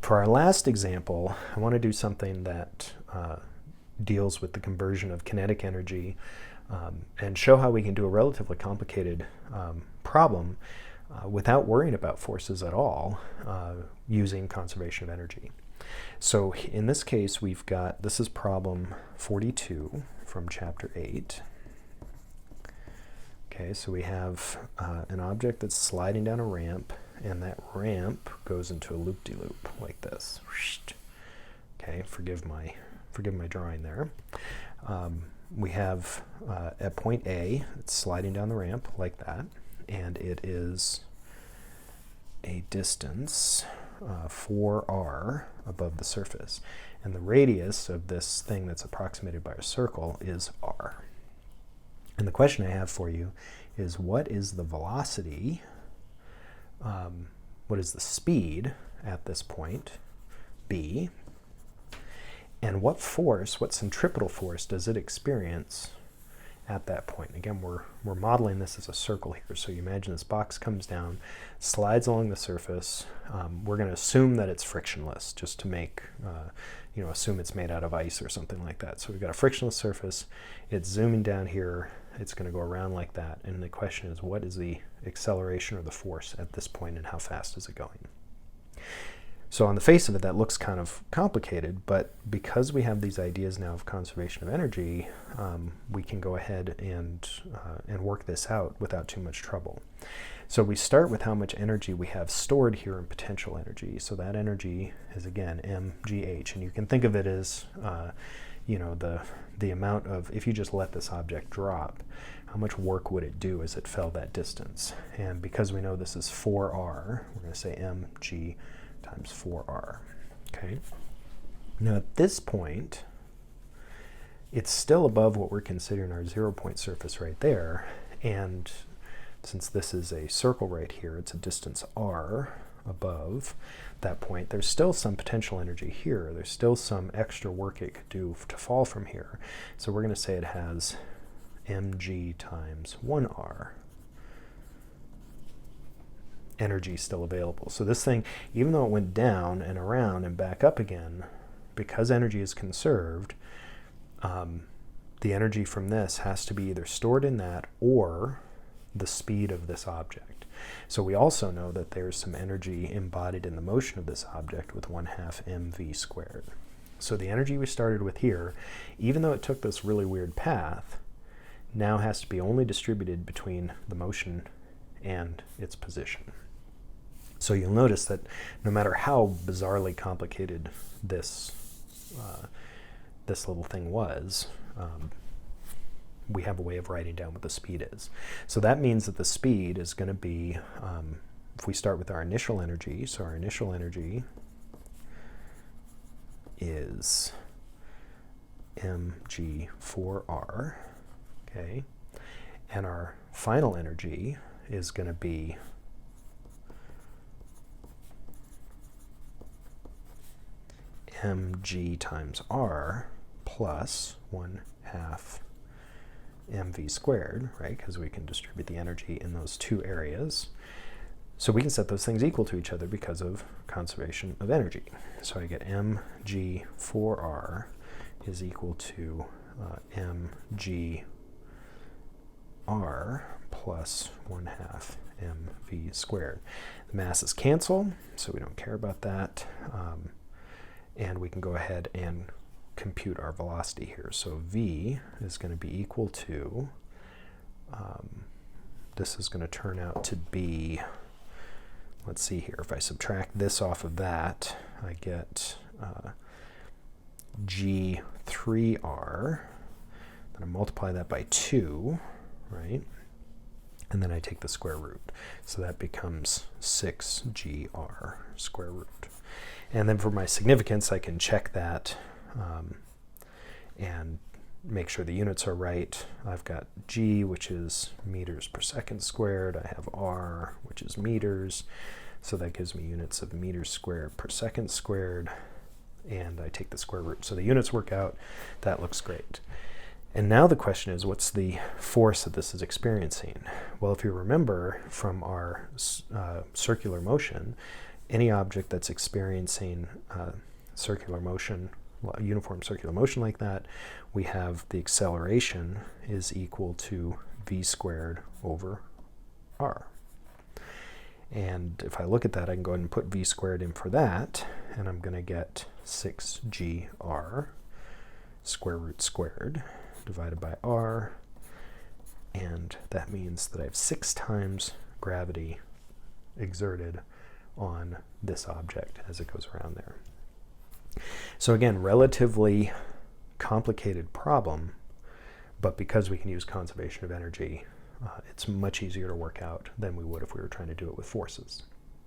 For our last example, I want to do something that deals with the conversion of kinetic energy and show how we can do a relatively complicated problem without worrying about forces at all using conservation of energy. So in this case, we've got, this is problem 42 from chapter 8. Okay, so we have an object that's sliding down a ramp, and that ramp goes into a loop-de-loop like this. Okay, forgive my drawing there. We have at point A, it's sliding down the ramp like that, and it is a distance 4r above the surface. And the radius of this thing that's approximated by a circle is r. And the question I have for you is, what is the velocity, what is the speed at this point, B, and what force, what centripetal force does it experience at that point? Again, we're modeling this as a circle here. So you imagine this box comes down, slides along the surface. We're going to assume that it's frictionless, just to make, assume it's made out of ice or something like that. So we've got a frictionless surface. It's zooming down here. It's going to go around like that. And the question is, what is the acceleration or the force at this point, and how fast is it going? So on the face of it, that looks kind of complicated, but because we have these ideas now of conservation of energy, we can go ahead and work this out without too much trouble. So we start with how much energy we have stored here in potential energy. So that energy is, again, mgh, and you can think of it as the amount of, if you just let this object drop, how much work would it do as it fell that distance? And because we know this is 4r, we're going to say mg times 4r. Okay. Now at this point, it's still above what we're considering our 0-point surface right there, and since this is a circle right here, it's a distance r above that point. There's still some potential energy here. There's still some extra work it could do to fall from here. So we're going to say it has mg times 1r. Energy still available. So this thing, even though it went down and around and back up again, because energy is conserved, the energy from this has to be either stored in that or the speed of this object. So we also know that there's some energy embodied in the motion of this object with 1/2 mv squared. So the energy we started with here, even though it took this really weird path, now has to be only distributed between the motion and its position. So you'll notice that no matter how bizarrely complicated this little thing was, we have a way of writing down what the speed is. So that means that the speed is going to be, if we start with our initial energy, so our initial energy is mg4r, okay, and our final energy is going to be mg times r plus 1/2 mv squared, right? Because we can distribute the energy in those two areas. So we can set those things equal to each other because of conservation of energy. So I get mg4r is equal to mgr plus 1/2 mv squared. The masses cancel, so we don't care about that. And we can go ahead and compute our velocity here. So v is going to be equal to, this is going to turn out to be, let's see here, if I subtract this off of that, I get g3r, then I multiply that by 2, right? And then I take the square root. So that becomes 6gr square root. And then for my significance, I can check that and make sure the units are right. I've got g, which is meters per second squared. I have r, which is meters. So that gives me units of meters squared per second squared. And I take the square root. So the units work out. That looks great. And now the question is, what's the force that this is experiencing? Well, if you remember from our circular motion, any object that's experiencing circular motion, uniform circular motion like that, we have the acceleration is equal to v squared over r. And if I look at that, I can go ahead and put v squared in for that, and I'm going to get 6gr square root squared divided by r, and that means that I have 6 times gravity exerted on this object as it goes around there. So again, relatively complicated problem, but because we can use conservation of energy, it's much easier to work out than we would if we were trying to do it with forces.